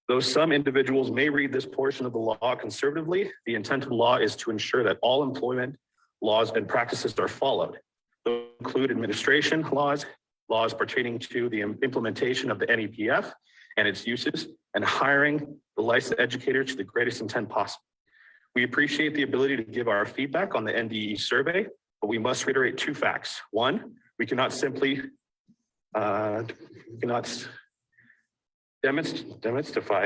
Though some individuals may read this portion of the law conservatively, the intent of the law is to ensure that all employment laws and practices are followed. Those include administration laws, laws pertaining to the implementation of the NEPF and its uses, and hiring the licensed educator to the greatest intent possible. We appreciate the ability to give our feedback on the NDE survey, but we must reiterate two facts. One, we cannot simply demystify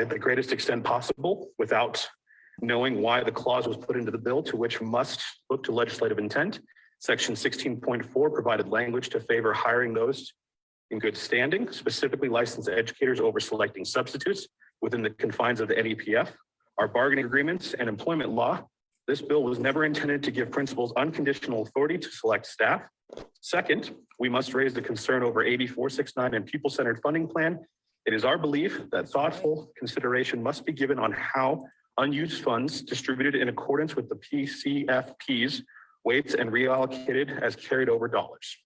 the greatest extent possible without knowing why the clause was put into the bill, to which must look to legislative intent. Section 16.4 provided language to favor hiring those in good standing, specifically licensed educators over selecting substitutes within the confines of the NEPF. Our bargaining agreements and employment law, this bill was never intended to give principals unconditional authority to select staff. Second, we must raise the concern over AB 469 and pupil-centered funding plan. It is our belief that thoughtful consideration must be given on how unused funds distributed in accordance with the PCFP's weights and reallocated as carried over dollars.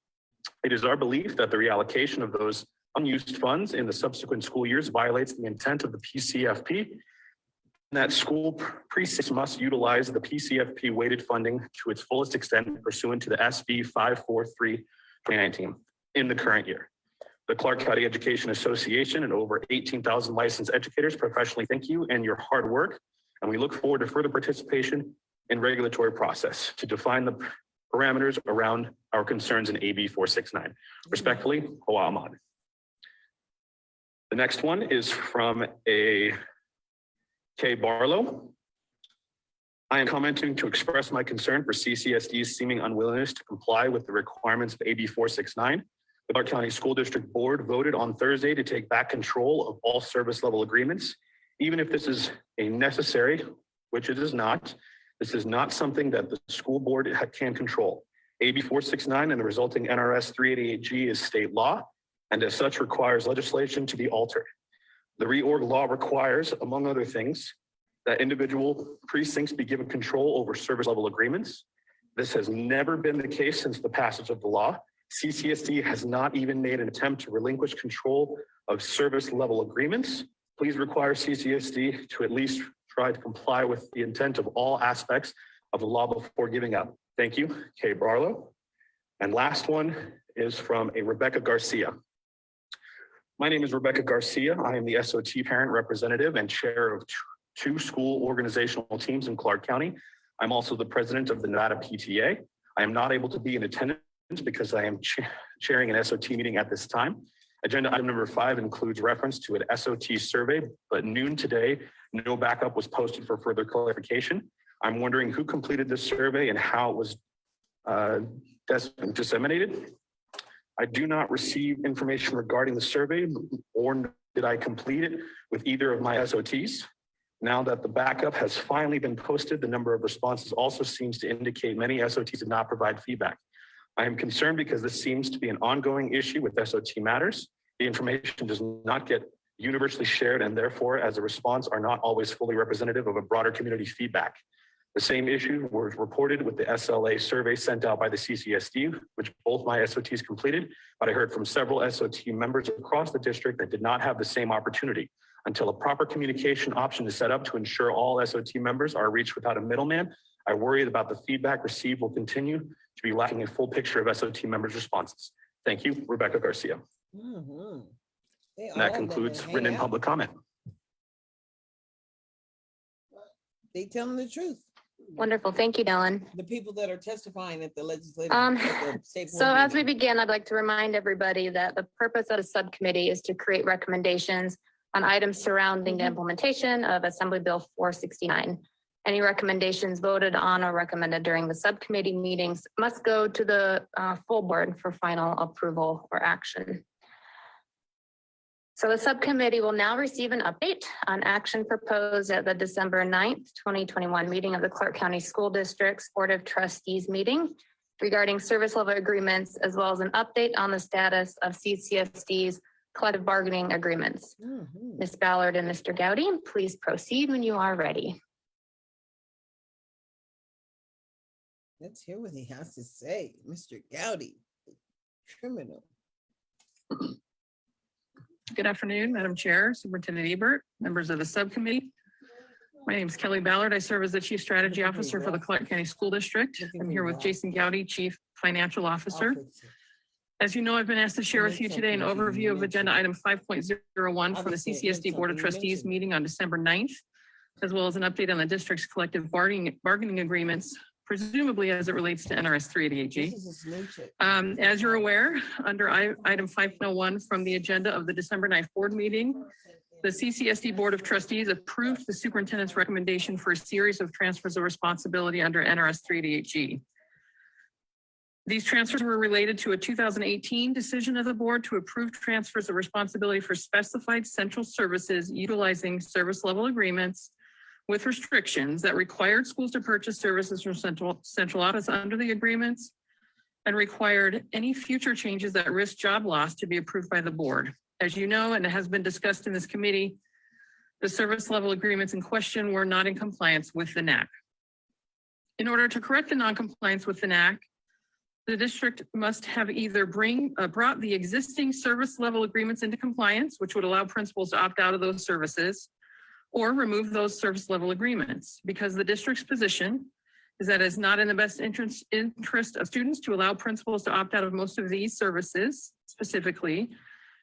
It is our belief that the reallocation of those unused funds in the subsequent school years violates the intent of the PCFP, and that school precincts must utilize the PCFP weighted funding to its fullest extent pursuant to the SB 543/2019 in the current year. The Clark County Education Association and over 18,000 licensed educators professionally thank you and your hard work, and we look forward to further participation in regulatory process to define the parameters around our concerns in AB 469. Respectfully, Hawa Ahmad. The next one is from a Kay Barlow. I am commenting to express my concern for CCSD's seeming unwillingness to comply with the requirements of AB 469. The Clark County School District Board voted on Thursday to take back control of all service level agreements. Even if this is a necessary, which it is not, this is not something that the school board can control. AB 469 and the resulting NRS 388G is state law, and as such requires legislation to be altered. The reorg law requires, among other things, that individual precincts be given control over service level agreements. This has never been the case since the passage of the law. CCSD has not even made an attempt to relinquish control of service level agreements. Please require CCSD to at least try to comply with the intent of all aspects of the law before giving up. Thank you, Kay Barlow. And last one is from a Rebecca Garcia. My name is Rebecca Garcia. I am the SOT parent representative and chair of two school organizational teams in Clark County. I'm also the president of the Nevada PTA. I am not able to be in attendance because I am chairing an SOT meeting at this time. Agenda item number 5 includes reference to an SOT survey, but noon today, no backup was posted for further clarification. I'm wondering who completed this survey and how it was disseminated. I do not receive information regarding the survey, or did I complete it with either of my SOTs. Now that the backup has finally been posted, the number of responses also seems to indicate many SOTs did not provide feedback. I am concerned because this seems to be an ongoing issue with SOT matters. The information does not get universally shared, and therefore, as a response, are not always fully representative of a broader community feedback. The same issue was reported with the SLA survey sent out by the CCSD, which both my SOTs completed, but I heard from several SOT members across the district that did not have the same opportunity. Until a proper communication option is set up to ensure all SOT members are reached without a middleman, I worry about the feedback received will continue to be lacking a full picture of SOT members' responses. Thank you, Rebecca Garcia. Mm-hmm. And that concludes written and public comment. They telling the truth. Wonderful. Thank you, Dylan. The people that are testifying at the legislative. So as we begin, I'd like to remind everybody that the purpose of the subcommittee is to create recommendations on items surrounding the implementation of Assembly Bill 469. Any recommendations voted on or recommended during the subcommittee meetings must go to the full board for final approval or action. So the subcommittee will now receive an update on action proposed at the December 9th, 2021 meeting of the Clark County School District's Board of Trustees meeting regarding service level agreements, as well as an update on the status of CCSD's collective bargaining agreements. Ms. Ballard and Mr. Gowdy, please proceed when you are ready. Let's hear what he has to say. Mr. Gowdy, criminal. Good afternoon, Madam Chair, Superintendent Ebert, members of the subcommittee. My name is Kelly Ballard. I serve as the Chief Strategy Officer for the Clark County School District. I'm here with Jason Gowdy, Chief Financial Officer. As you know, I've been asked to share with you today an overview of agenda item 5.01 for the CCSD Board of Trustees meeting on December 9th, as well as an update on the district's collective bargaining agreements, presumably as it relates to NRS 388G. As you're aware, under item 5.01 from the agenda of the December 9th board meeting, the CCSD Board of Trustees approved the superintendent's recommendation for a series of transfers of responsibility under NRS 388G. These transfers were related to a 2018 decision of the board to approve transfers of responsibility for specified central services utilizing service level agreements with restrictions that required schools to purchase services from central office under the agreements and required any future changes that risk job loss to be approved by the board. As you know, and it has been discussed in this committee, the service level agreements in question were not in compliance with the NAC. In order to correct the non-compliance with the NAC, the district must have either brought the existing service level agreements into compliance, which would allow principals to opt out of those services, or remove those service level agreements, because the district's position is that it's not in the best interest of students to allow principals to opt out of most of these services. Specifically,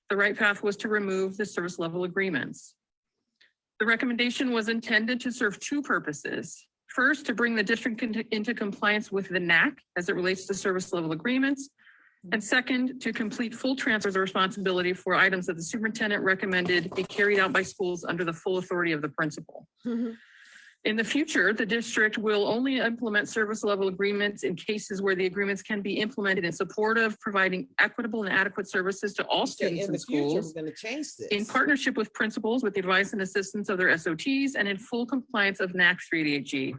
the right path was to remove the service level agreements. The recommendation was intended to serve two purposes. First, to bring the district into compliance with the NAC as it relates to service level agreements. And second, to complete full transfers of responsibility for items that the superintendent recommended be carried out by schools under the full authority of the principal. In the future, the district will only implement service level agreements in cases where the agreements can be implemented in support of providing equitable and adequate services to all students in schools, in partnership with principals with the advice and assistance of their SOTs, and in full compliance of NAC 388G.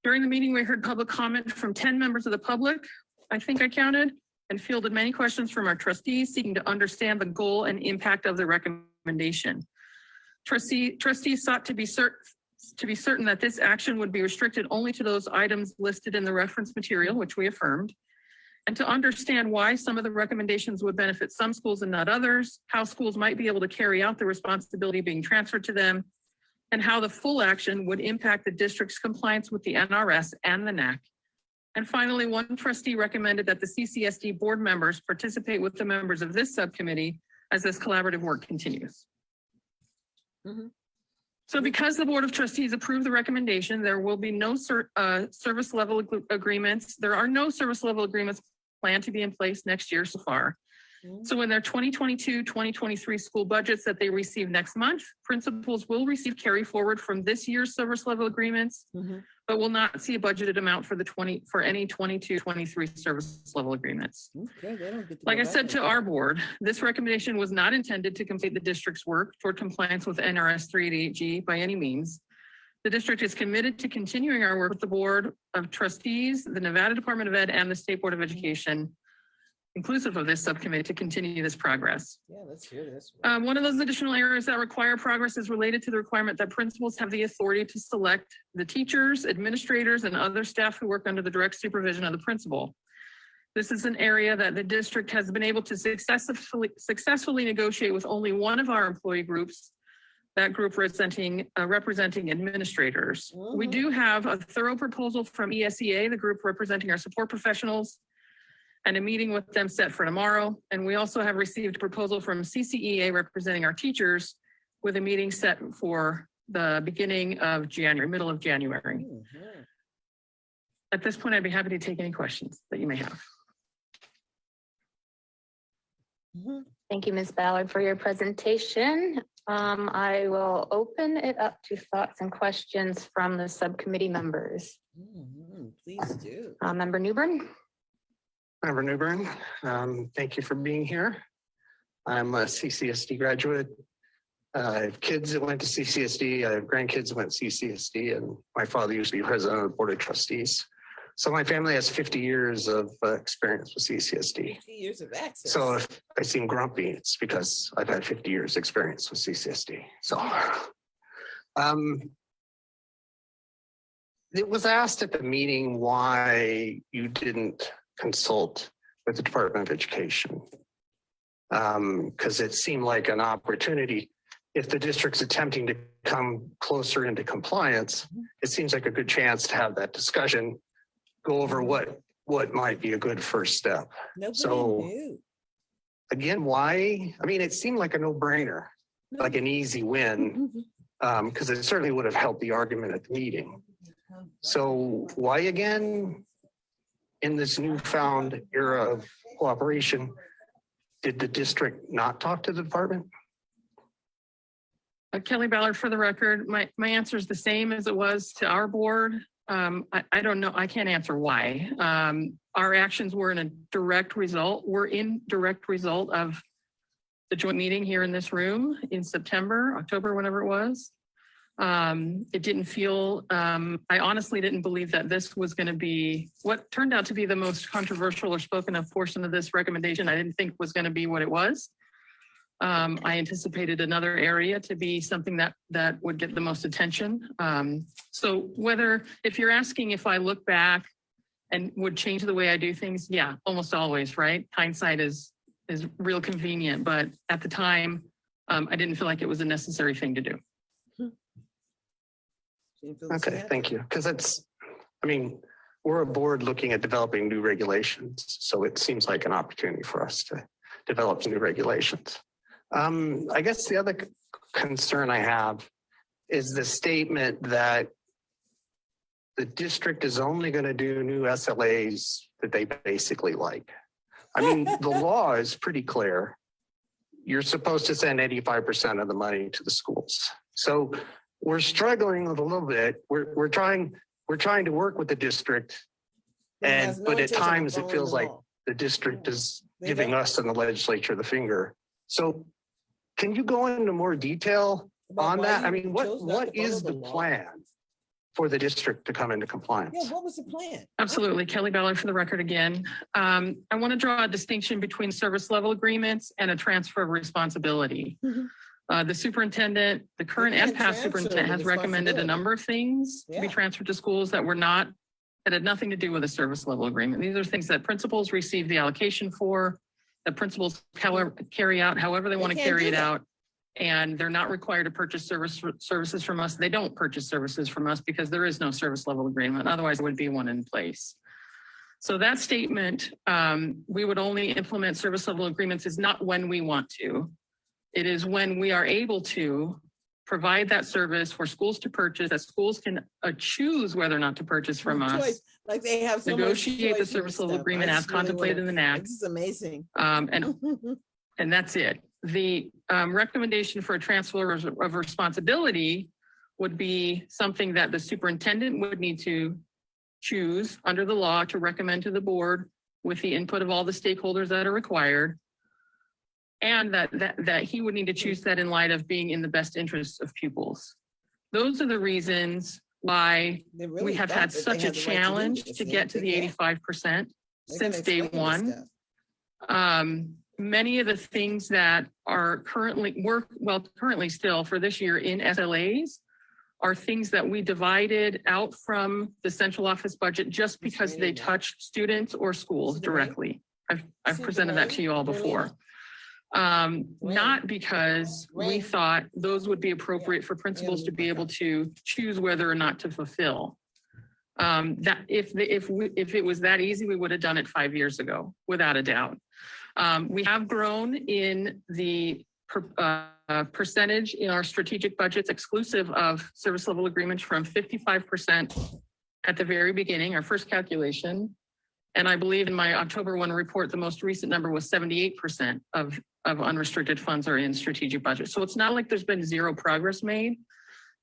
During the meeting, we heard public comment from 10 members of the public, I think I counted, and fielded many questions from our trustees seeking to understand the goal and impact of the recommendation. Trustees sought to be certain that this action would be restricted only to those items listed in the reference material, which we affirmed, and to understand why some of the recommendations would benefit some schools and not others, how schools might be able to carry out the responsibility being transferred to them, and how the full action would impact the district's compliance with the NRS and the NAC. And finally, one trustee recommended that the CCSD board members participate with the members of this subcommittee as this collaborative work continues. So because the Board of Trustees approved the recommendation, there will be no service level agreements. There are no service level agreements planned to be in place next year so far. So in their 2022-2023 school budgets that they receive next month, principals will receive carry forward from this year's service level agreements, but will not see a budgeted amount for any 22-23 service level agreements. Like I said to our board, this recommendation was not intended to complete the district's work toward compliance with NRS 388G by any means. The district is committed to continuing our work with the Board of Trustees, the Nevada Department of Ed, and the State Board of Education, inclusive of this subcommittee, to continue this progress. Yeah, let's hear this. One of those additional areas that require progress is related to the requirement that principals have the authority to select the teachers, administrators, and other staff who work under the direct supervision of the principal. This is an area that the district has been able to successfully negotiate with only one of our employee groups, that group representing administrators. We do have a thorough proposal from ESEA, the group representing our support professionals, and a meeting with them set for tomorrow. And we also have received a proposal from CCEA representing our teachers with a meeting set for the beginning of January, middle of January. At this point, I'd be happy to take any questions that you may have. Thank you, Ms. Ballard, for your presentation. I will open it up to thoughts and questions from the subcommittee members. Please do. Member Newbern. Member Newbern, thank you for being here. I'm a CCSD graduate. I have kids that went to CCSD. I have grandkids that went to CCSD, and my father used to be president of the Board of Trustees. So my family has 50 years of experience with CCSD. 50 years of access. So if I seem grumpy, it's because I've had 50 years experience with CCSD. So it was asked at the meeting why you didn't consult with the Department of Education. Because it seemed like an opportunity. If the district's attempting to come closer into compliance, it seems like a good chance to have that discussion, go over what might be a good first step. Nobody So- knew. Again, why? I mean, it seemed like a no-brainer, like an easy win, because it certainly would have helped the argument at the meeting. So why again, in this newfound era of cooperation, did the district not talk to the department? Kelly Ballard, for the record, my answer is the same as it was to our board. I don't know. I can't answer why. Our actions were in direct result of the joint meeting here in this room in September, October, whenever it was. It didn't feel, I honestly didn't believe that this was going to be what turned out to be the most controversial or spoken of portion of this recommendation. I didn't think was going to be what it was. I anticipated another area to be something that would get the most attention. So if you're asking if I look back and would change the way I do things, yeah, almost always, right? Hindsight is real convenient, but at the time, I didn't feel like it was a necessary thing to do. Okay, thank you. Because we're a board looking at developing new regulations. So it seems like an opportunity for us to develop new regulations. I guess the other concern I have is the statement that the district is only going to do new SLAs that they basically like. I mean, the law is pretty clear. You're supposed to send 85% of the money to the schools. So we're struggling with a little bit. We're trying to work with the district, but at times it feels like the district is giving us and the legislature the finger. So can you go into more detail on that? I mean, what is the plan for the district to come into compliance? Yeah, what was the plan? Absolutely. Kelly Ballard for the record again. I want to draw a distinction between service level agreements and a transfer of responsibility. The superintendent, the current You and can't past transfer superintendent has recommended a responsibility. number of things to be Yeah. transferred to schools that had nothing to do with a service level agreement. These are things that principals receive the allocation for, that principals carry out however they want to can't carry do it that. out. And they're not required to purchase services from us. They don't purchase services from us because there is no service level agreement. Otherwise, there would be one in place. So that statement, we would only implement service level agreements is not when we want to. It is when we are able to provide that service for schools to purchase, that schools can choose whether or not to purchase from us. Choice. Like they have so much Negotiate the choice with service level stuff. agreement I as just really contemplated in the NAC. This is amazing. And that's it. The recommendation for a transfer of responsibility would be something that the superintendent would need to choose under the law to recommend to the board with the input of all the stakeholders that are required. And that he would need to choose that in light of being in the best interests of pupils. Those are the reasons why They really we have thought had that they such a had the right to do challenge this. to They get to didn't the think that. 85% They're since gonna day explain one. this stuff. Many of the things that are currently still for this year in SLAs are things that we divided out from the central office budget just because they touch students or schools Mr. Ray? directly. I've Mr. presented that Ray? to you all before. Not because we Ray? thought those would be appropriate for principals to be able to choose whether or not to fulfill. That if it was that easy, we would have done it 5 years ago, without a doubt. We have grown in the percentage in our strategic budgets exclusive of service level agreements from 55% at the very beginning, our first calculation. And I believe in my October 1 report, the most recent number was 78% of unrestricted funds are in strategic budget. So it's not like there's been zero progress made.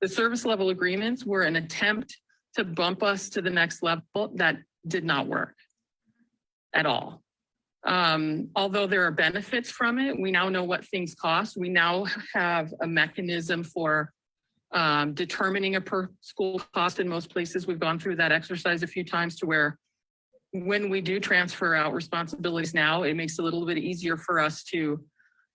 The service level agreements were an attempt to bump us to the next level that did not work at all. Although there are benefits from it, we now know what things cost. We now have a mechanism for determining a per school cost in most places. We've gone through that exercise a few times to where when we do transfer out responsibilities now, it makes it a little bit easier for us to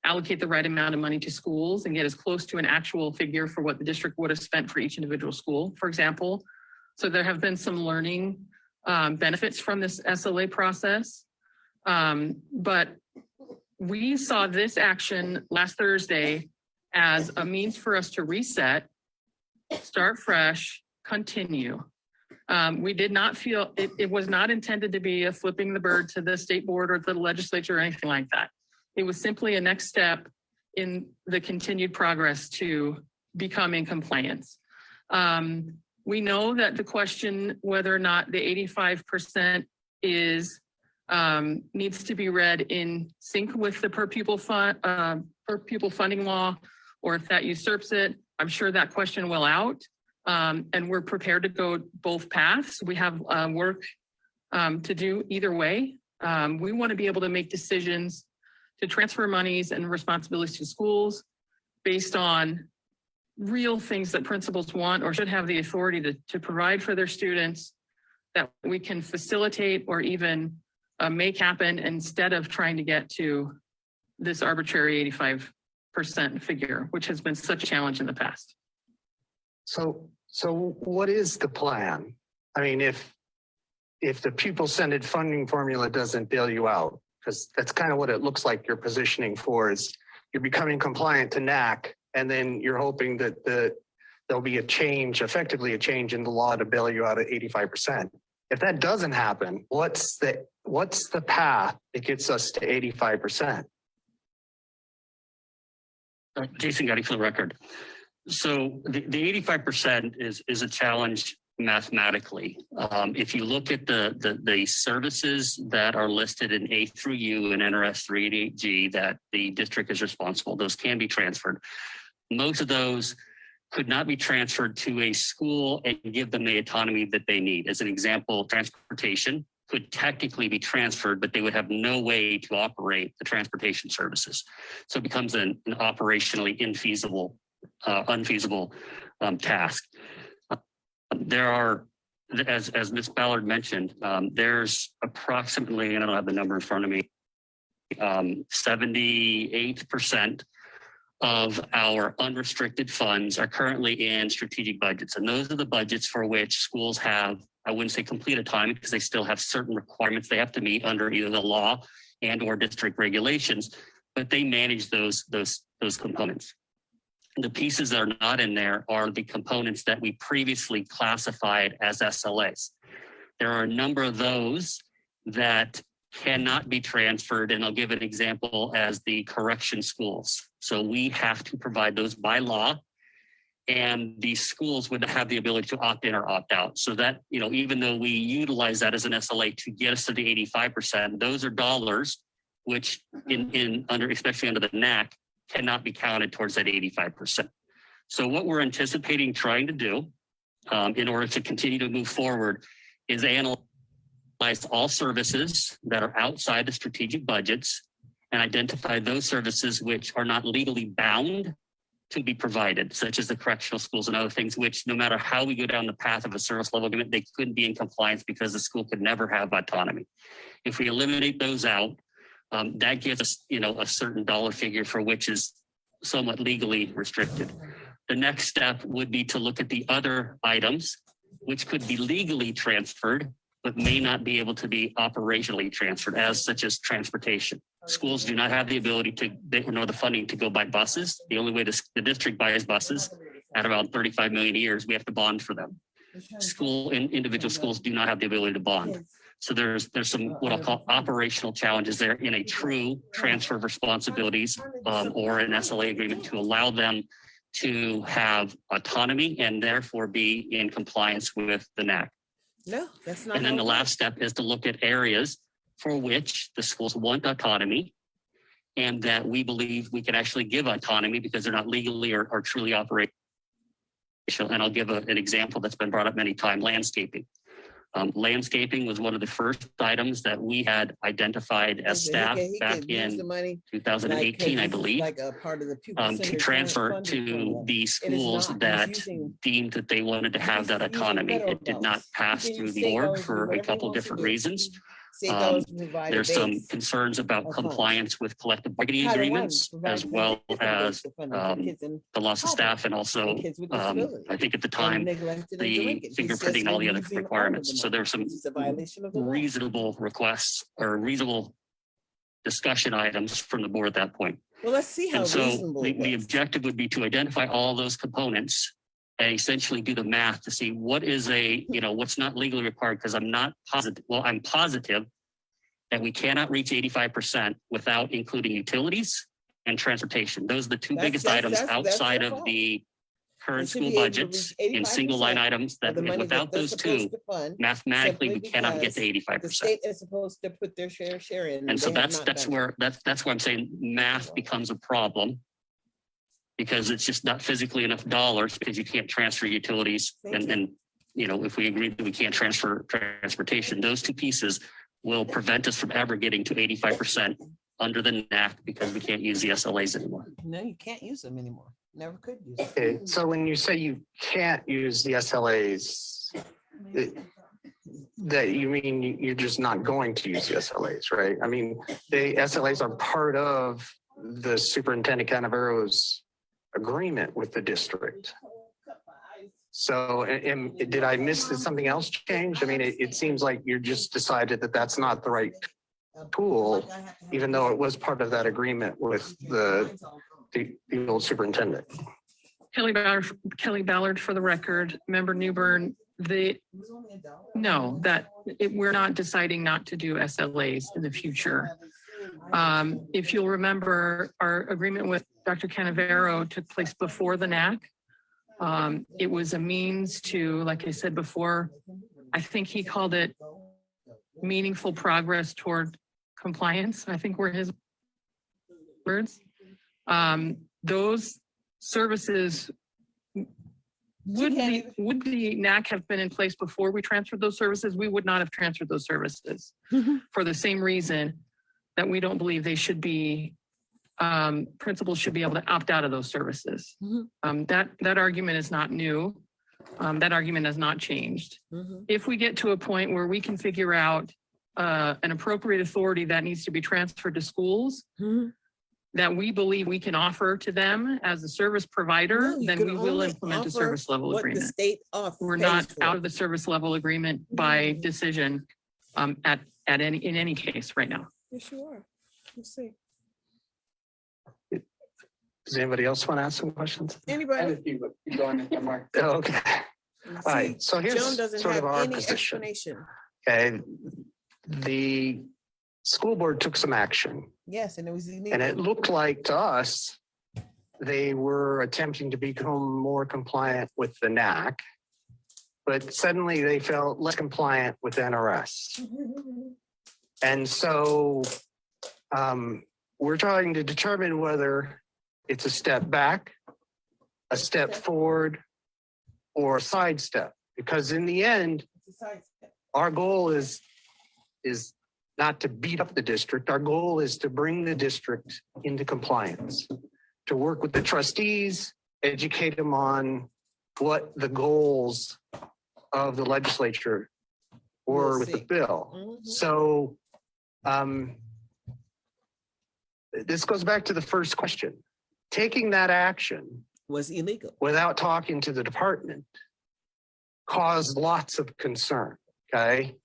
allocate the right amount of money to schools and get as close to an actual figure for what the district would have spent for each individual school, for example. So there have been some learning benefits from this SLA process. But we saw this action last Thursday as a means for us to reset, start fresh, continue. We did not feel, it was not intended to be a flipping the bird to the state board or the legislature or anything like that. It was simply a next step in the continued progress to become in compliance. We know that the question whether or not the 85% is needs to be read in sync with the per pupil funding law, or if that usurps it. I'm sure that question will out, and we're prepared to go both paths. We have work to do either way. We want to be able to make decisions to transfer monies and responsibilities to schools based on real things that principals want or should have the authority to provide for their students, that we can facilitate or even make happen instead of trying to get to this arbitrary 85% figure, which has been such a challenge in the past. So what is the plan? I mean, if the pupil-centered funding formula doesn't bail you out, because that's kind of what it looks like you're positioning for, is you're becoming compliant to NAC, and then you're hoping that there'll be a change, effectively a change in the law to bail you out at 85%. If that doesn't happen, what's the path that gets us to 85%? Jason Gotti for the record. So the 85% is a challenge mathematically. If you look at the services that are listed in A through U and NRS 388G that the district is responsible, those can be transferred. Most of those could not be transferred to a school and give them the autonomy that they need. As an example, transportation could technically be transferred, but they would have no way to operate the transportation services. So it becomes an operationally unfeasible task. There are, as Ms. Ballard mentioned, there's approximately, and I don't have the number in front of me, 78% of our unrestricted funds are currently in strategic budgets. And those are the budgets for which schools have, I wouldn't say complete autonomy, because they still have certain requirements they have to meet under either the law and or district regulations, but they manage those components. The pieces that are not in there are the components that we previously classified as SLAs. There are a number of those that cannot be transferred, and I'll give an example as the correction schools. So we have to provide those by law, and the schools would have the ability to opt in or opt out. So that, even though we utilize that as an SLA to get us to the 85%, those are dollars which especially under the NAC, cannot be counted towards that 85%. So what we're anticipating trying to do in order to continue to move forward is analyze all services that are outside the strategic budgets and identify those services which are not legally bound to be provided, such as the correctional schools and other things, which no matter how we go down the path of a service level agreement, they couldn't be in compliance because the school could never have autonomy. If we eliminate those out, that gives us, a certain dollar figure for which is somewhat legally restricted. The next step would be to look at the other items, which could be legally transferred, but may not be able to be operationally transferred, such as transportation. Schools do not have the ability nor the funding to go buy buses. The only way the district buys buses at about 35 million a year is we have to bond for them. Individual schools do not have the ability to bond. So there's some what I'll call operational challenges there in a true transfer of responsibilities or an SLA agreement to allow them to have autonomy and therefore be in compliance with the NAC. No, that's not. And then the last step is to look at areas for which the schools want autonomy and that we believe we can actually give autonomy because they're not legally or truly operational. And I'll give an example that's been brought up many times, landscaping. Landscaping was one of the first items that we had identified as staff back in 2018, I believe, to transfer to the schools that deemed that they wanted to have that autonomy. It did not pass through the board for a couple of different reasons. There's some concerns about compliance with collective bargaining agreements, as well as the loss of staff, and also I think at the time the fingerprinting and all the other requirements. So there were some reasonable requests or reasonable discussion items from the board at that point. Well, let's see how And so reasonable it the was. objective would be to identify all those components and essentially do the math to see what is what's not legally required, because I'm not positive. Well, I'm positive that we cannot reach 85% without including utilities and transportation. Those are the two That's- biggest that's- items that's outside their of fault. the current They should school be able to budgets reach in single line 85% items of that the money that without they're those supposed two, to fund, mathematically, we simply cannot get because to The 85%. state is supposed to put their share in. And so they have that's not that's done it. where that's where I'm saying math becomes a problem, because it's just not physically enough dollars, because you can't transfer utilities Thank you. and if we agree that we can't transfer transportation, those two pieces will prevent us from ever getting to 85% under the NAC, because we can't use the SLAs anymore. No, you can't use them anymore. Never could use them. Okay, so when you say you can't use the SLAs, that you mean you're just not going to use the SLAs, right? I mean, the SLAs are part of the Superintendent Canavero's agreement with the district. So, did I miss that something else changed? I mean, it seems like you just decided that that's not the right tool, even though it was part of that agreement with the old superintendent. Kelly Ballard for the record, member Newbern, we're not deciding not to do SLAs in the future. If you'll remember, our agreement with Dr. Canavero took place before the NAC. It was a means to, like I said before, I think he called it meaningful progress toward compliance, I think were his words. Those services, would the NAC have been in place before we transferred those services? We would not have transferred those services for the same reason that we don't believe they should be, principals should be able to opt out of those services. That argument is not new. That argument has not changed. If we get to a point where we can figure out an appropriate authority that needs to be transferred to schools that we believe we can offer to them as a service provider, No, you then can we will only implement a offer service level what the agreement. state We're pays not for. out of the service level agreement by decision in any case right now. Yes, you are. We'll see. Does anybody else want to ask some questions? Anybody? Okay. All See, right. So Joan here's doesn't sort have of our any position. explanation. Okay. The school board took some action, Yes, and it was and illegal. it looked like to us they were attempting to become more compliant with the NAC, but suddenly they felt less compliant with NRS. And so we're trying to determine whether it's a step back, a step forward, or a sidestep. Because in the end, It's a sidestep. our goal is not to beat up the district. Our goal is to bring the district into compliance, to work with the trustees, educate them on what the goals of the legislature were We'll with the see. bill. Mhm. So this goes back to the first question. Taking that action Was illegal. without talking to the department caused lots of concern, okay?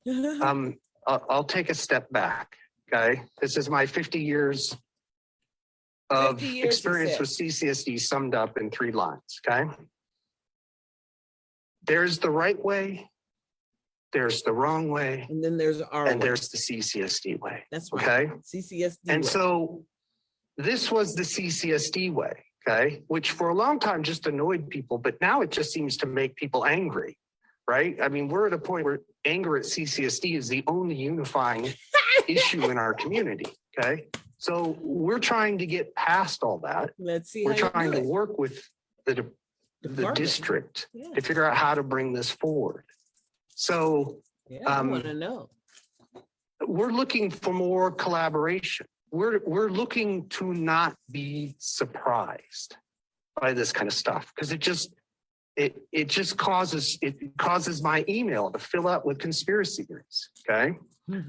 I'll take a step back, okay? This is my 50 years of 50 years, he experience said. with CCSD summed up in 3 lines, okay? There's the right way, there's the wrong way, And then there's our. and way. there's the CCSD way, That's right. okay? CCSD. And way. so this was the CCSD way, okay? Which for a long time just annoyed people, but now it just seems to make people angry, right? I mean, we're at a point where anger at CCSD is the only unifying issue in our community, okay? So we're trying to get past all that. Let's see. We're how you trying do to it. work with the Department. district Yeah. to figure out how to bring this forward. So Yeah, I um, want to know. we're looking for more collaboration. We're looking to not be surprised by this kind of stuff because it just causes my email to fill out with conspiracy theories. Okay,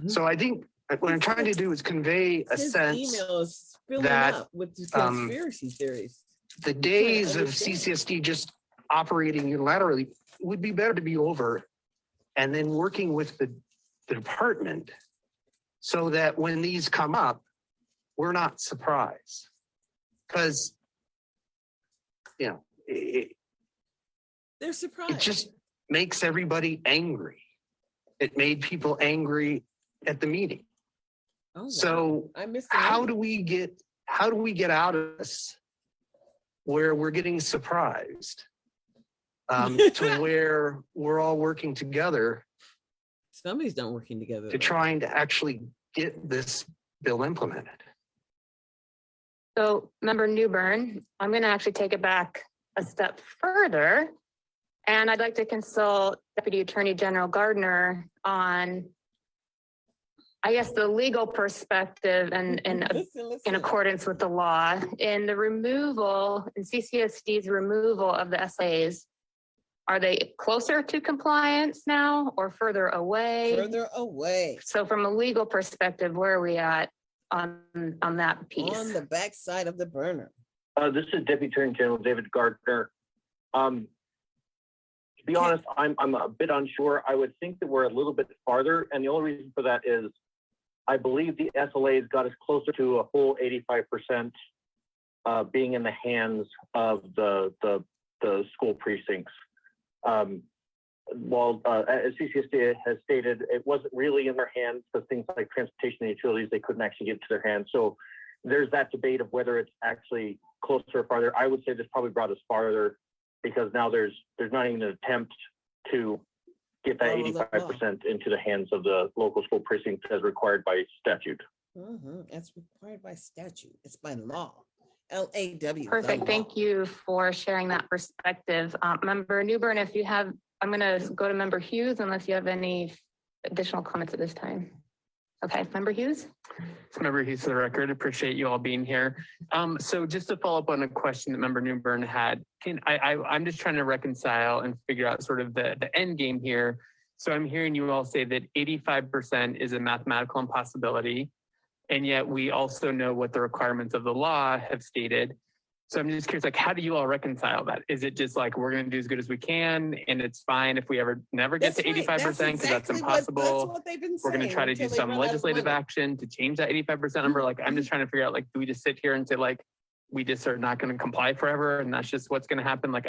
so I think what I'm trying to do is convey a His sense email is filling that, up with the um, conspiracy theories. the days of understand. CCSD just operating unilaterally would be better to be over, and then working with the department so that when these come up, we're not surprised. Because, you know, They're it surprised. just makes everybody angry. It made people angry at the meeting. Oh, wow. So I missed the how meeting. do we get out of this where we're getting surprised to where we're all working together Somebody's not working together. to though. trying to actually get this bill implemented? So Member Newburn, I'm going to actually take it back a step further. And I'd like to consult Deputy Attorney General Gardner on, I guess, the legal perspective and Listen. in accordance with the law in the removal, in CCSD's removal of the SAs. Are they closer to compliance now or further away? Further away, So from a legal perspective, where are we at on that piece? on the backside of the burner. This is Deputy Attorney General David Gardner. To be honest, I'm a bit unsure. I would think that we're a little bit farther, and the only reason for that is I believe the SLAs got us closer to a full 85% being in the hands of the school precincts. While as CCSD has stated, it wasn't really in their hands because things like transportation and utilities, they couldn't actually get to their hands. So there's that debate of whether it's actually closer or farther. I would say this probably brought us farther because now there's not even an attempt to get that Follow the law. 85% into the hands of the local school precincts as required by statute. That's required by statute. It's by law. LAW. Perfect. Thank you for sharing that perspective. Member Newburn, if you have, I'm going to go to Member Hughes unless you have any additional comments at this time. Okay, Member Hughes. Member Hughes for the record, appreciate you all being here. So just to follow up on a question that Member Newburn had, I'm just trying to reconcile and figure out sort of the end game here. So I'm hearing you all say that 85% is a mathematical impossibility. And yet we also know what the requirements of the law have stated. So I'm just curious, like, how do you all reconcile that? Is it just like, we're going to do as good as we can and it's fine if we never get to 85% because that's impossible? We're going to try to do some legislative action to change that 85% number. Like, I'm just trying to figure out, like, do we just sit here and say, like, we just are not going to comply forever and that's just what's going to happen? Like,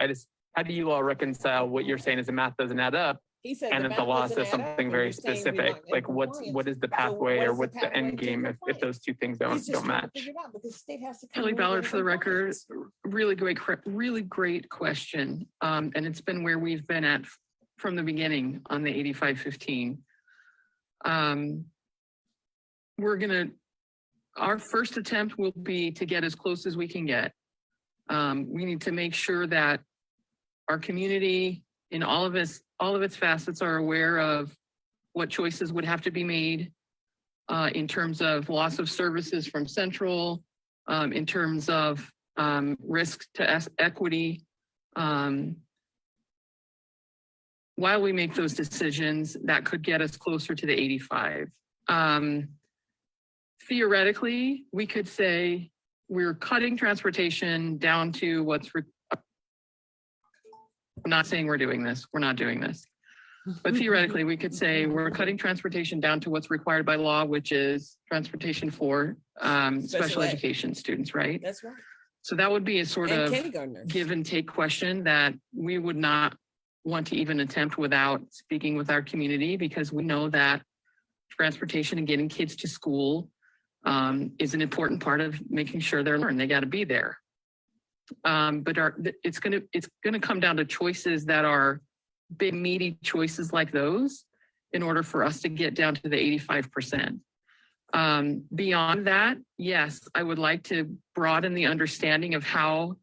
how do you all reconcile what you're saying is the math doesn't add up? And that the law says something very specific, like what is the pathway or what's the end game if those two things don't match? Kelly Ballard for the record, really great question. And it's been where we've been at from the beginning on the 85-15. Our first attempt will be to get as close as we can get. We need to make sure that our community in all of its facets are aware of what choices would have to be made in terms of loss of services from central, in terms of risk to equity. While we make those decisions, that could get us closer to the 85. Theoretically, we could say we're cutting transportation down to what's I'm not saying we're doing this. We're not doing this. But theoretically, we could say we're cutting transportation down to what's required by law, which is transportation for special ed. education students, right? That's right. So that would be a sort And of kindergartners. give and take question that we would not want to even attempt without speaking with our community, because we know that transportation and getting kids to school is an important part of making sure they're learning. They got to be there. But it's gonna come down to choices that are big, meaty choices like those in order for us to get down to the 85%. Beyond that, yes, I would like to broaden the understanding of how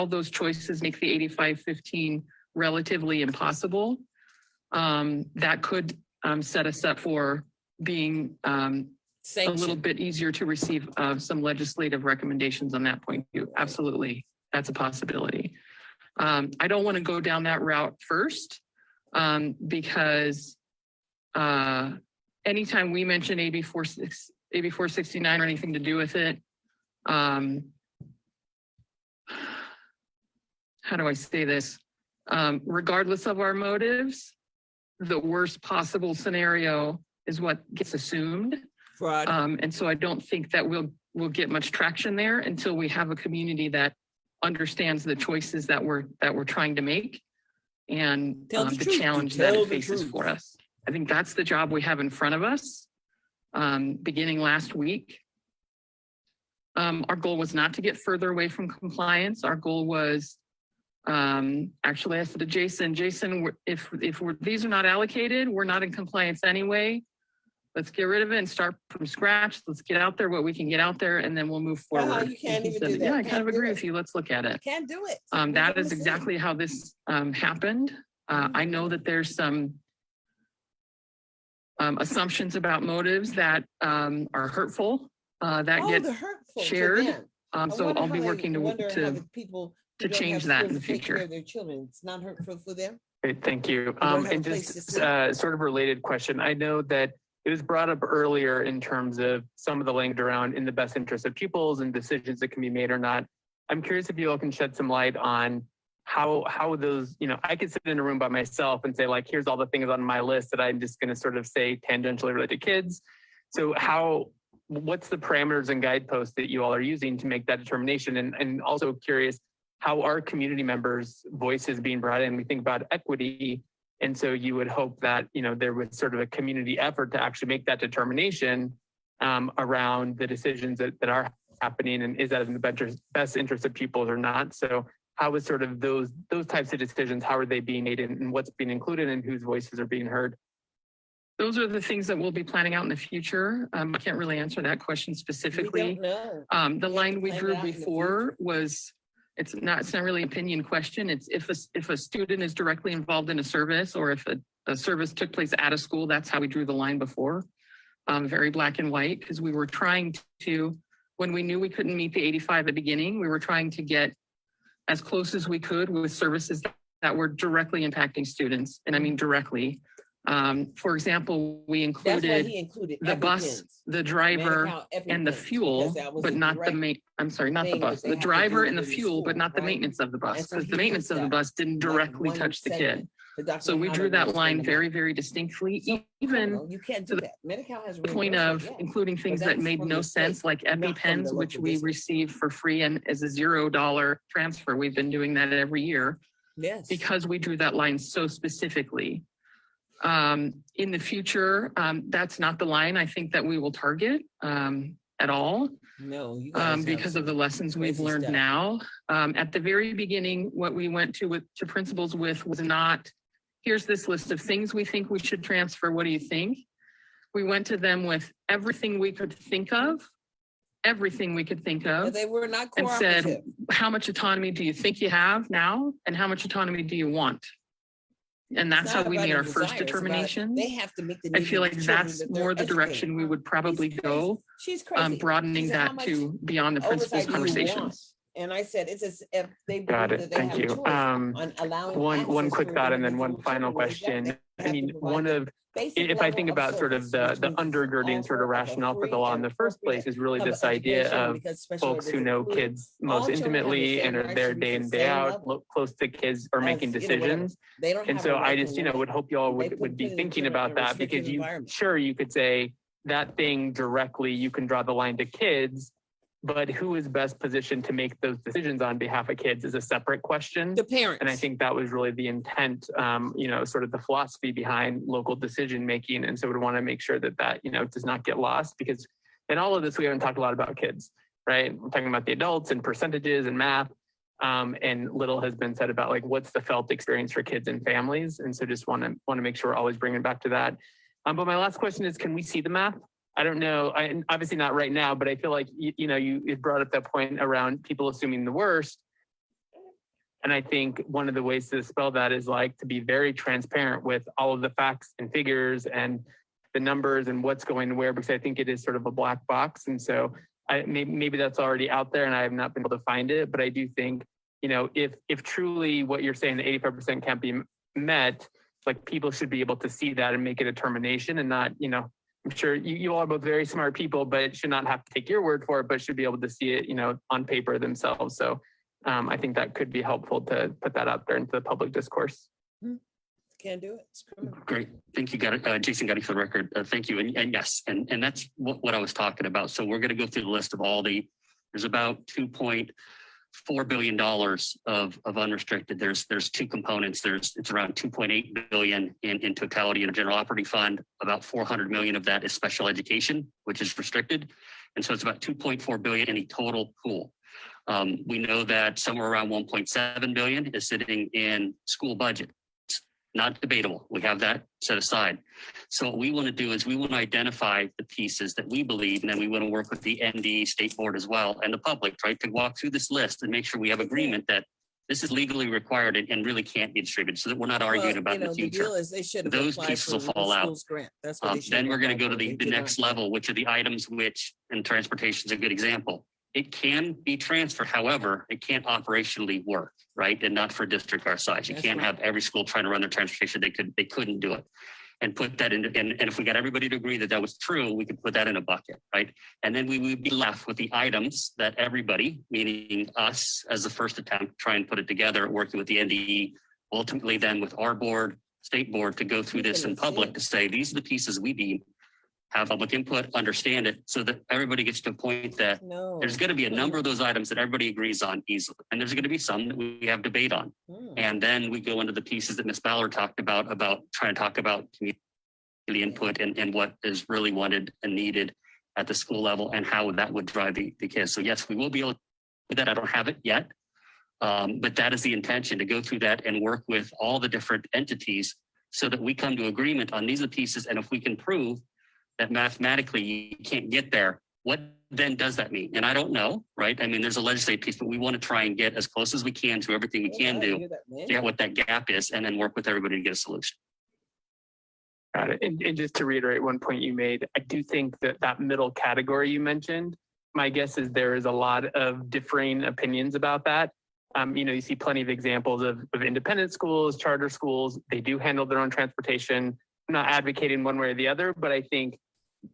those choices make the 85-15 relatively impossible. That could set us up for being a little bit easier to receive some legislative recommendations on that point of view. Absolutely, that's a possibility. I don't want to go down that route first because anytime we mention AB 469 or anything to do with it, how do I say this? Regardless of our motives, the worst possible scenario is what gets assumed. Fraud. And so I don't think that we'll get much traction there until we have a community that understands the choices that we're trying to make and Tell the the truth. challenge that Tell it the faces truth. for us. I think that's the job we have in front of us. Beginning last week, our goal was not to get further away from compliance. Our goal was, actually I said to Jason, if these are not allocated, we're not in compliance anyway. Let's get rid of it and start from scratch. Let's get out there what we can get out there, and then we'll move forward. You can't And he even said, do that. yeah, I Can't kind of do agree it. with you. Let's look at it. Can't do it. That is exactly how this happened. I know that there's some assumptions about motives that are hurtful, that Oh, get the hurtful to shared. them. I So wonder I'll how be they- working I wonder how to the people to who don't change have that schools in the to take care future. of their children. It's not hurtful for them. Great, thank you. don't have a And place just to sit. sort of a related question. I know that it was brought up earlier in terms of some of the language around in the best interest of pupils and decisions that can be made or not. I'm curious if you all can shed some light on how those, I could sit in a room by myself and say, like, here's all the things on my list that I'm just going to sort of say tangentially related to kids. So what's the parameters and guideposts that you all are using to make that determination? And also curious, how are community members' voices being brought in? We think about equity. And so you would hope that, there was sort of a community effort to actually make that determination around the decisions that are happening, and is that in the best interest of pupils or not? So how is sort of those types of decisions, how are they being made, and what's being included, and whose voices are being heard? Those are the things that we'll be planning out in the future. I can't really answer that question We specifically. don't know. The have line to we plan it drew out in the before was, it's not really an opinion question. It's if a student is directly involved in a service, or if a service took place at a school, that's how we drew the line before. Very black and white, because we were trying to, when we knew we couldn't meet the 85 at the beginning, we were trying to get as close as we could with services that were directly impacting students. And I mean directly. For example, we That's why included he included the bus, EpiPens, the driver, Medi-Cal and the EpiPens, fuel, because that was but a not the direct main, I'm sorry, not the thing that bus, they the have to driver do and the within the fuel, but school, not the right? maintenance of the bus, And so because he the maintenance puts of the that, bus didn't like, directly one touch the segment. kid. The doctor So we how drew they're gonna that line spend the very, money. very distinctly, So, even no, you can't to do the that. Medi-Cal has point reimbursement, of yes. including things that that's made from no the state, sense, like not from EpiPens, the which local we district. received for free and as a $0 transfer. We've been doing that every year Yes. because we drew that line so specifically. In the future, that's not the line I think that we will target at all. No, you guys have Because of the some lessons we've crazy learned stuff. now. At the very beginning, what we went to principals with was not, here's this list of things we think we should transfer. What do you think? We went to them with everything we could think of, But they were not and cooperative. said, how much autonomy do you think you have now? And how much autonomy do you want? And It's that's how not we about made a our first desire, it's about determination. They have to meet the I needs feel of like the children that's that they're more the direction educating. we would probably He's go, She's crazy. broadening She said, "How that much to beyond the principal's oversight do you want?" conversations. And I said, it's as if they Got believe it. that they Thank have a you. choice on allowing One access quick for thought and then one individual final children. What is that? question. They I have to mean, provide one the of, basic if I level think of about sort of service, the which means undergirding sort of offer rationale for free the law in and the first place appropriate is really public this idea education, of because special folks ed who is know included. kids All most children have the intimately same and are rights there to reach day the in, day same out, level close to kids are as, making whatever. decisions. They don't And have so a I right just, to limit. would hope you all They would put be kids thinking in a about that, restricted because environment. sure, you could say that thing directly, you can draw the line to kids, but who is best positioned to make those decisions on behalf of kids is a separate question. The parents. And I think that was really the intent, sort of the philosophy behind local decision making. And so we want to make sure that does not get lost, because in all of this, we haven't talked a lot about kids, right? We're talking about the adults and percentages and math. And little has been said about like, what's the felt experience for kids and families? And so just want to make sure we're always bringing back to that. But my last question is, can we see the math? I don't know, obviously not right now, but I feel like, you brought up that point around people assuming the worst. And I think one of the ways to dispel that is like to be very transparent with all of the facts and figures and the numbers and what's going where, because I think it is sort of a black box. And so maybe that's already out there and I have not been able to find it, but I do think, if truly what you're saying, the 85% can't be met, like people should be able to see that and make a determination and not, I'm sure you all are both very smart people, but should not have to take your word for it, but should be able to see it, on paper themselves. So I think that could be helpful to put that out there into the public discourse. can't do it. It's criminal. Great. Thank you, got it. Jason got it for the record. Thank you. And yes, and that's what I was talking about. So we're going to go through the list of there's about $2.4 billion of unrestricted. There's two components. It's around 2.8 billion in totality in a general operating fund. About 400 million of that is special education, which is restricted. And so it's about 2.4 billion in a total pool. We know that somewhere around 1.7 billion is sitting in school budget. Not debatable. We have that set aside. So what we want to do is we want to identify the pieces that we believe, and then we want to work with the ND state board as well and the public, right, to walk through this list and make sure we have agreement that this is legally required and really can't be distributed, so that we're not arguing about the The future. deal is they should have Those applied pieces for will the fall out. school's grant. That's what they should Then have we're going to applied go to for. the They did next not. level, which are the items which, and transportation is a good example. It can be transferred. However, it can't operationally work, right? And not for a district our size. You That's can't right. have every school trying to run their transportation. They couldn't do it. And put that in, and if we got everybody to agree that that was true, we could put that in a bucket, right? And then we would be left with the items that everybody, meaning us as the first attempt, try and put it together, working with the NDE, ultimately then with our board, state board, to go through this in public to say, these are the pieces we deem have public input, understand it, so that everybody gets to a point that No. there's going to be a number of those items that everybody agrees on easily. And there's going to be some that we have debate on. And then we go into the pieces that Ms. Ballard talked about trying to talk about community input and what is really wanted and needed at the school level and how that would drive the kids. So yes, we will be able to do that. I don't have it yet. But that is the intention, to go through that and work with all the different entities so that we come to agreement on these are the pieces. And if we can prove that mathematically you can't get there, what then does that mean? And I don't know, right? I mean, there's a legislative piece, but we want to try and get as close as we can to everything we can do, figure out what that gap is, and then work with everybody to get a solution. Got it. And just to reiterate one point you made, I do think that middle category you mentioned, my guess is there is a lot of differing opinions about that. You see plenty of examples of independent schools, charter schools. They do handle their own transportation. I'm not advocating one way or the other, but I think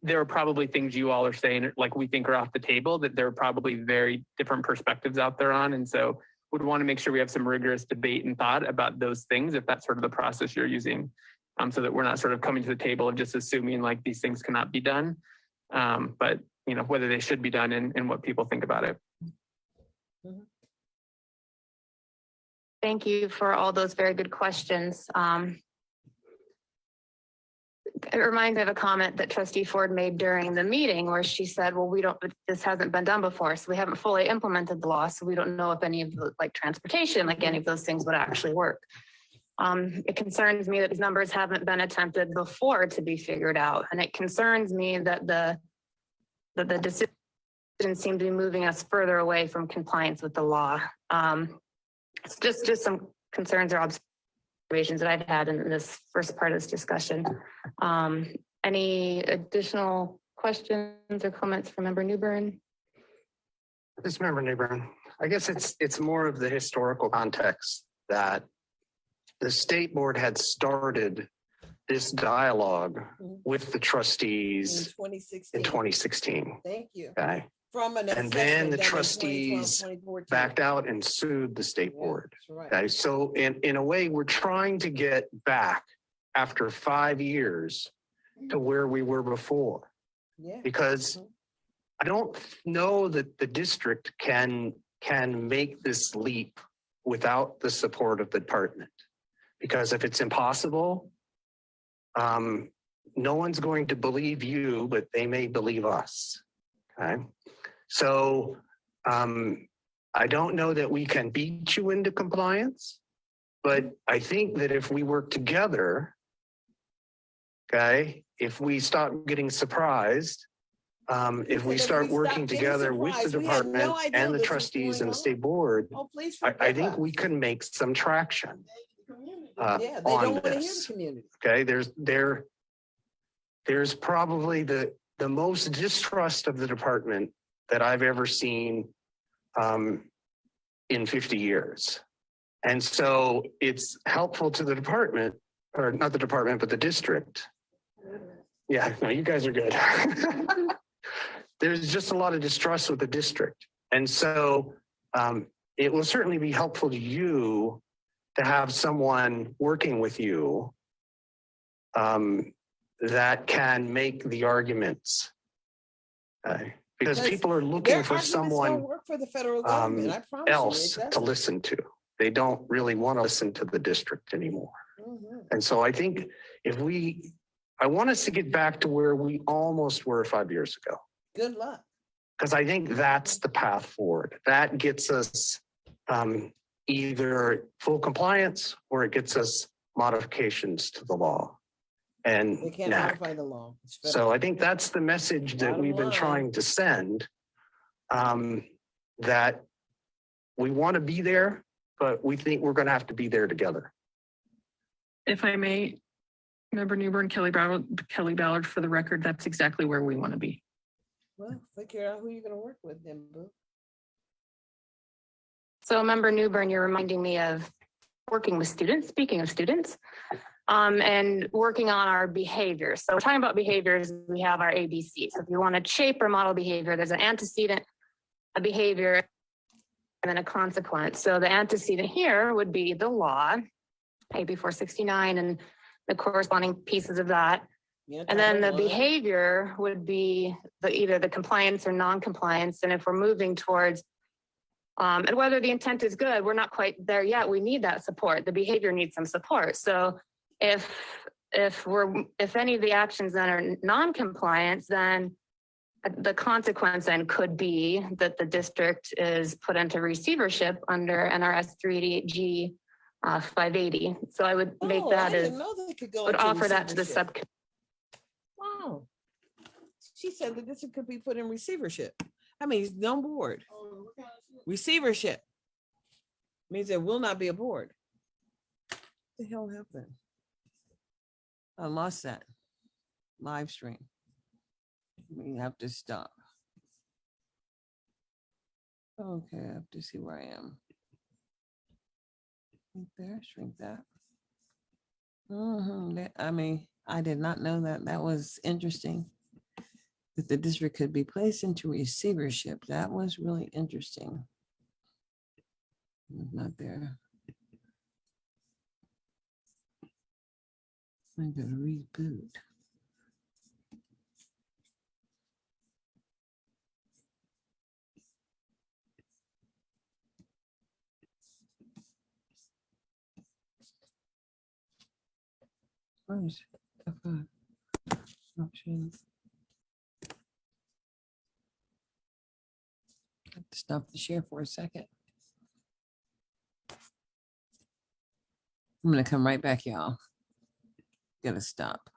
there are probably things you all are saying, like we think are off the table, that there are probably very different perspectives out there on. And so would want to make sure we have some rigorous debate and thought about those things, if that's sort of the process you're using, so that we're not sort of coming to the table and just assuming like these things cannot be done. But whether they should be done and what people think about it. Thank you for all those very good questions. It reminds me of a comment that Trustee Ford made during the meeting where she said, well, this hasn't been done before, so we haven't fully implemented the law, so we don't know if any of the transportation, any of those things would actually work. It concerns me that these numbers haven't been attempted before to be figured out. And it concerns me that the decisions seem to be moving us further away from compliance with the law. It's just some concerns or observations that I've had in this first part of this discussion. Any additional questions or comments from Member Newbern? This Member Newbern, I guess it's more of the historical context that the state board had started this dialogue with the trustees in 2016. Thank you. Okay. And then the trustees backed out and sued the state board. Okay. So in a way, we're trying to get back after 5 years to where we were before. Because I don't know that the district can make this leap without the support of the department. Because if it's impossible, no one's going to believe you, but they may believe us. Okay. So I don't know that we can beat you into compliance, but I think that if we work together, okay, if we stop getting surprised, if we start working together with the department and the trustees and the state board, I think we can make some traction on this. Okay, there's probably the most distrust of the department that I've ever seen in 50 years. And so it's helpful to the department, or not the department, but the district. Yeah, no, you guys are good. There's just a lot of distrust with the district. And so it will certainly be helpful to you to have someone working with you that can make the arguments. Because Because people are Their looking for arguments don't someone work for the federal government. I promise you. else it to doesn't. listen to. They don't really want to listen to the district anymore. Mhm. And so I think I want us to get back to where we almost were 5 years ago. Good luck. Because I think that's the path forward. That gets us either full compliance or it gets us modifications to the law. And They can't enact. modify the law. It's So federal. I think that's the message that Bottom we've been line. trying to send. That we want to be there, but we think we're going to have to be there together. If I may, Member Newbern, Kelly Ballard, for the record, that's exactly where we want to be. Well, figure out who you're gonna work with then, boo. So Member Newbern, you're reminding me of working with students, speaking of students, and working on our behaviors. So we're talking about behaviors, we have our ABC. So if you want to shape or model behavior, there's an antecedent, a behavior, and then a consequence. So the antecedent here would be the law, AB 469, and the corresponding pieces of that. Yeah, And then the Title I. behavior would be either the compliance or non-compliance. And if we're moving towards, and whether the intent is good, we're not quite there yet. We need that support. The behavior needs some support. So if any of the actions then are non-compliance, then the consequence then could be that the district is put into receivership under NRS 388G 580. So I would make Oh, that I as, didn't know they could go would into offer that to the receivership. subcommittee. Wow. She said that this could be put in receivership. I mean, he's no board. Receivership means there will not be a board. What the hell happened? I lost that live stream. We have to stop. Okay, I have to see where I am. Shrink there, shrink that. I mean, I did not know that. That was interesting. That the district could be placed into receivership. That was really interesting. Not there. I'm gonna reboot. Where's options? Have to stop the share for a second. I'm gonna come right back, y'all. Gotta stop.